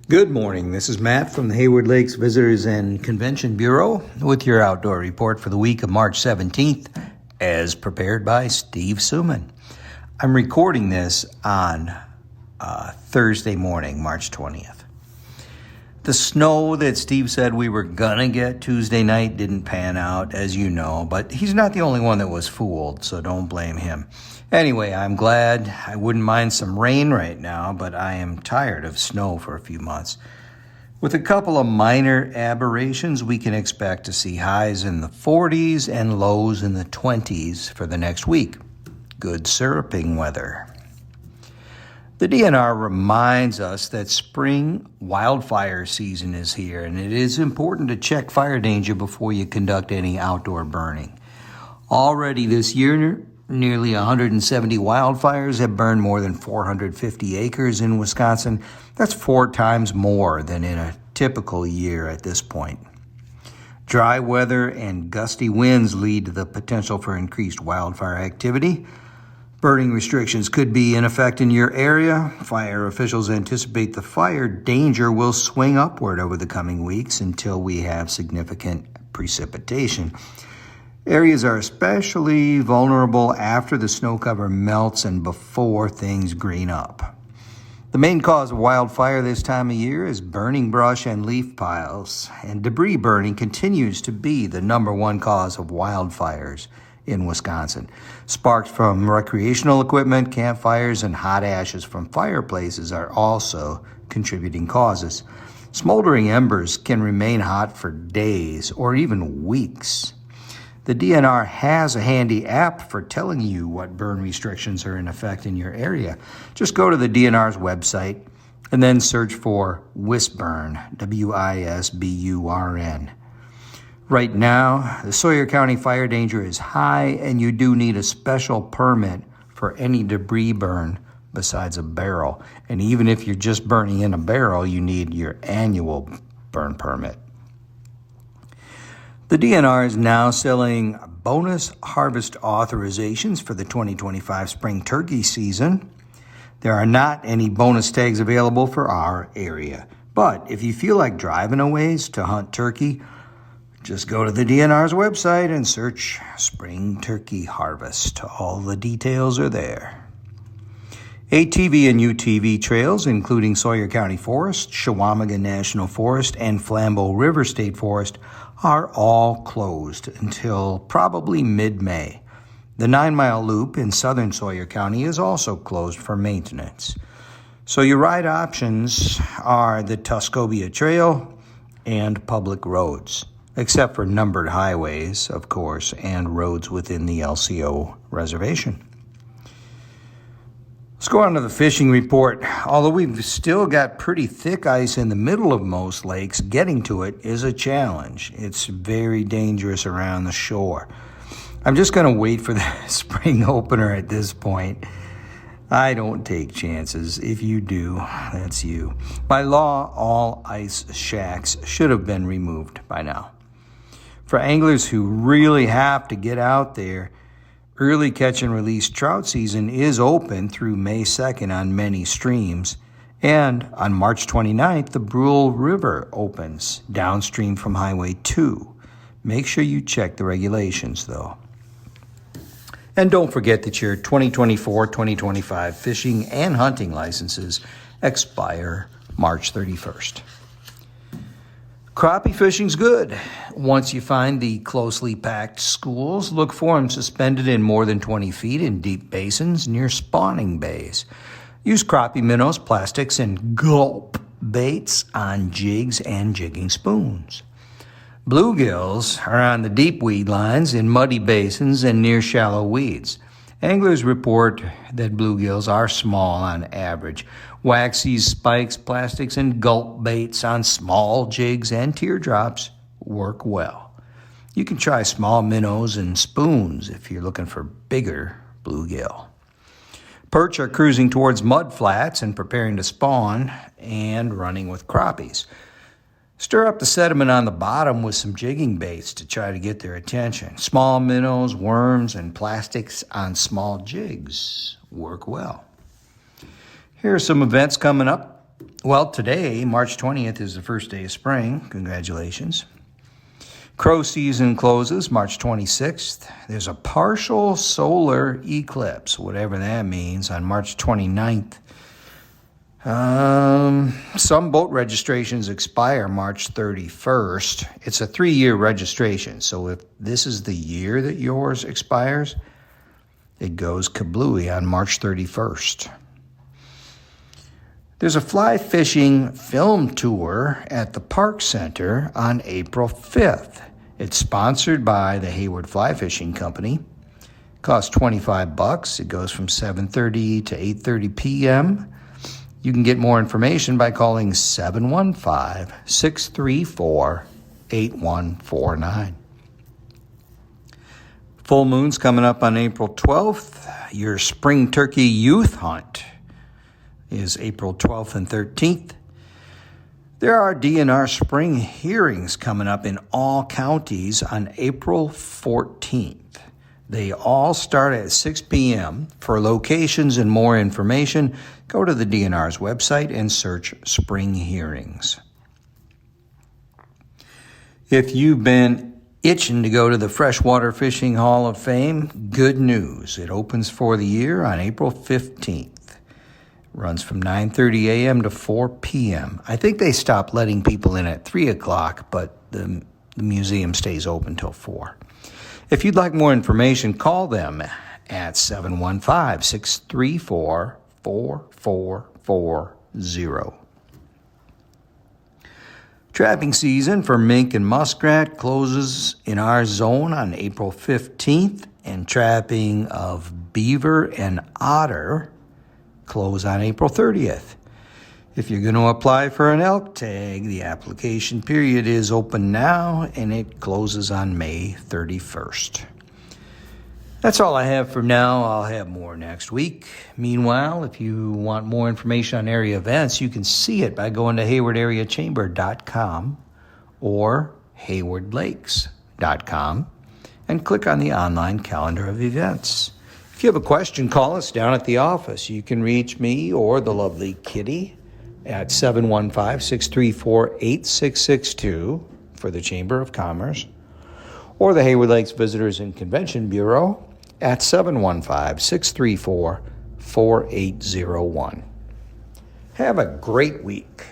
Good morning. This is Matt from the Hayward Lakes Visitors and Convention Bureau with your outdoor report for the week of March 17th, as prepared by Steve Suman. I'm recording this on Thursday morning, March 20th. The snow that Steve said we were gonna get Tuesday night didn't pan out, as you know, but he's not the only one that was fooled, so don't blame him. Anyway, I'm glad. I wouldn't mind some rain right now, but I am tired of snow for a few months. With a couple of minor aberrations, we can expect to see highs in the 40s and lows in the 20s for the next week. Good syruping weather. The DNR reminds us that spring wildfire season is here, and it is important to check fire danger before you conduct any outdoor burning. Already this year, nearly 170 wildfires have burned more than 450 acres in Wisconsin. That's 4 times more than in a typical year at this point. Dry weather and gusty winds lead to the potential for increased wildfire activity. Burning restrictions could be in effect in your area. Fire officials anticipate the fire danger will swing upward over the coming weeks until we have significant precipitation. Areas are especially vulnerable after the snow cover melts and before things green up. The main cause of wildfire this time of year is burning brush and leaf piles, and debris burning continues to be the number one cause of wildfires in Wisconsin. Sparks from recreational equipment, campfires, and hot ashes from fireplaces are also contributing causes. Smoldering embers can remain hot for days or even weeks. The DNR has a handy app for telling you what burn restrictions are in effect in your area. Just go to the DNR's website and then search for WISBURN, WISBURN. Right now, the Sawyer County fire danger is high, and you do need a special permit for any debris burn besides a barrel. And even if you're just burning in a barrel, you need your annual burn permit. The DNR is now selling bonus harvest authorizations for the 2025 spring turkey season. There are not any bonus tags available for our area, but if you feel like driving a ways to hunt turkey, just go to the DNR's website and search Spring Turkey Harvest. All the details are there. ATV and UTV trails, including Sawyer County Forest, Chequamegon National Forest, and Flambeau River State Forest, are all closed until probably mid-May. The 9-mile loop in southern Sawyer County is also closed for maintenance. So your ride options are the Tuscobia Trail and public roads, except for numbered highways, of course, and roads within the LCO reservation. Let's go on to the fishing report. Although we've still got pretty thick ice in the middle of most lakes, getting to it is a challenge. It's very dangerous around the shore. I'm just going to wait for the spring opener at this point. I don't take chances. If you do, that's you. By law, all ice shacks should have been removed by now. For anglers who really have to get out there, early catch and release trout season is open through May 2nd on many streams. And on March 29th, the Brule River opens downstream from Highway 2. Make sure you check the regulations, though. And don't forget that your 2024-2025 fishing and hunting licenses expire March 31st. Crappie fishing's good. Once you find the closely packed schools, look for them suspended in more than 20 feet in deep basins near spawning bays. Use crappie minnows, plastics, and gulp baits on jigs and jigging spoons. Bluegills are on the deep weed lines in muddy basins and near shallow weeds. Anglers report that bluegills are small on average. Waxies, spikes, plastics, and gulp baits on small jigs and teardrops work well. You can try small minnows and spoons if you're looking for bigger bluegill. Perch are cruising towards mud flats and preparing to spawn and running with crappies. Stir up the sediment on the bottom with some jigging baits to try to get their attention. Small minnows, worms, and plastics on small jigs work well. Here are some events coming up. Well, today, March 20th, is the first day of spring. Congratulations. Crow season closes March 26th. There's a partial solar eclipse, whatever that means, on March 29th. Some boat registrations expire March 31st. It's a 3-year registration, so if this is the year that yours expires, it goes kablooey on March 31st. There's a fly fishing film tour at the Park Center on April 5th. It's sponsored by the Hayward Fly Fishing Company. It costs $25. It goes from 7:30 to 8:30 p.m. You can get more information by calling 715-634-8149. Full moon's coming up on April 12th. Your spring turkey youth hunt is April 12th and 13th. There are DNR spring hearings coming up in all counties on April 14th. They all start at 6 p.m. For locations and more information, go to the DNR's website and search spring hearings. If you've been itching to go to the Freshwater Fishing Hall of Fame, good news. It opens for the year on April 15th. Runs from 9:30 a.m. to 4 p.m. I think they stopped letting people in at 3 o'clock, but the museum stays open till 4. If you'd like more information, call them at 715-634-4440. Trapping season for mink and muskrat closes in our zone on April 15th, and trapping of beaver and otter close on April 30th. If you're going to apply for an elk tag, the application period is open now and it closes on May 31st. That's all I have for now. I'll have more next week. Meanwhile, if you want more information on area events, you can see it by going to haywardareachamber.com or haywardlakes.com and click on the online calendar of events. If you have a question, call us down at the office. You can reach me or the lovely Kitty at 715-634-8662 for the Chamber of Commerce, or the Hayward Lakes Visitors and Convention Bureau at 715-634-4801. Have a great week.